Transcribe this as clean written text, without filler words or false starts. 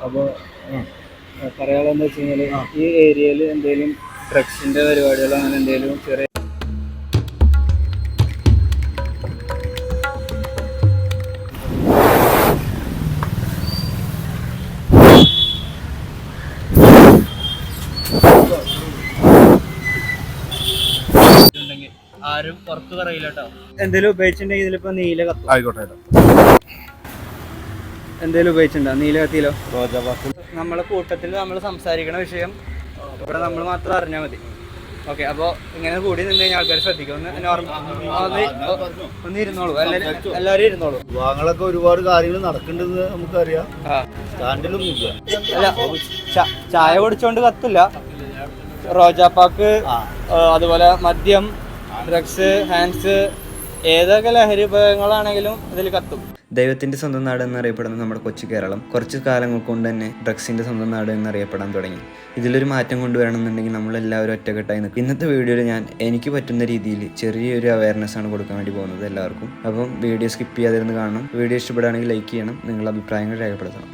അപ്പോൾ പറയാനുള്ളതെന്ന് വെച്ച് കഴിഞ്ഞാൽ ഈ ഏരിയയിൽ എന്തെങ്കിലും ഡ്രഗ്സിൻ്റെ പരിപാടികളോ അങ്ങനെ എന്തെങ്കിലും ചെറിയ ഉണ്ടെങ്കിൽ ആരും പുറത്ത് പറയില്ല കേട്ടോ. എന്തെങ്കിലും ഉപയോഗിച്ചിട്ടുണ്ടെങ്കിൽ ഇതിലിപ്പോൾ നീല കത്തും. ആയിക്കോട്ടെ. എന്തെങ്കിലും ഉപയോഗിച്ചിട്ടുണ്ടോ? നീല കത്തിയിലോ? നമ്മളെ കൂട്ടത്തിൽ നമ്മൾ സംസാരിക്കണ വിഷയം ഇവിടെ നമ്മൾ മാത്രം അറിഞ്ഞാൽ മതി. ഓക്കെ, അപ്പോൾ ഇങ്ങനെ കൂടി നിന്ന് കഴിഞ്ഞാൽ ആൾക്കാർ ശ്രദ്ധിക്കും. ഒന്ന് ഇരുന്നോളൂ, എല്ലാവരും ഇരുന്നോളൂ. വിവാഹങ്ങളൊക്കെ ഒരുപാട് കാര്യങ്ങൾ നടക്കേണ്ടത് നമുക്കറിയാം. സ്റ്റാൻഡിലൊന്നും ഇല്ല. അല്ല, ചായ കുടിച്ചോണ്ട് കത്തില്ല. റോജാപ്പാക്ക്, അതുപോലെ മദ്യം, ഡ്രഗ്സ്, ഹാൻഡ്സ്, ഏതൊക്കെ ലഹരി ഉപയോഗങ്ങളാണെങ്കിലും ഇതിൽ കത്തും. ദൈവത്തിൻ്റെ സ്വന്തം നാട് എന്നറിയപ്പെടുന്ന നമ്മുടെ കൊച്ചു കേരളം കുറച്ച് കാലങ്ങൾ കൊണ്ട് തന്നെ ഡ്രഗ്സിൻ്റെ സ്വന്തം നാട് എന്നറിയപ്പെടാൻ തുടങ്ങി. ഇതിലൊരു മാറ്റം കൊണ്ടുവരണമെന്നുണ്ടെങ്കിൽ നമ്മളെല്ലാവരും ഒറ്റക്കെട്ടായി നിൽക്കും. ഇന്നത്തെ വീഡിയോയിൽ ഞാൻ എനിക്ക് പറ്റുന്ന രീതിയിൽ ചെറിയൊരു അവയർനെസ് ആണ് കൊടുക്കാൻ വേണ്ടി പോകുന്നത് എല്ലാവർക്കും. അപ്പം വീഡിയോ സ്കിപ്പ് ചെയ്യാതിരുന്ന് കാണണം. വീഡിയോ ഇഷ്ടപ്പെടുകയാണെങ്കിൽ ലൈക്ക് ചെയ്യണം, നിങ്ങളുടെ അഭിപ്രായങ്ങൾ രേഖപ്പെടുത്തണം.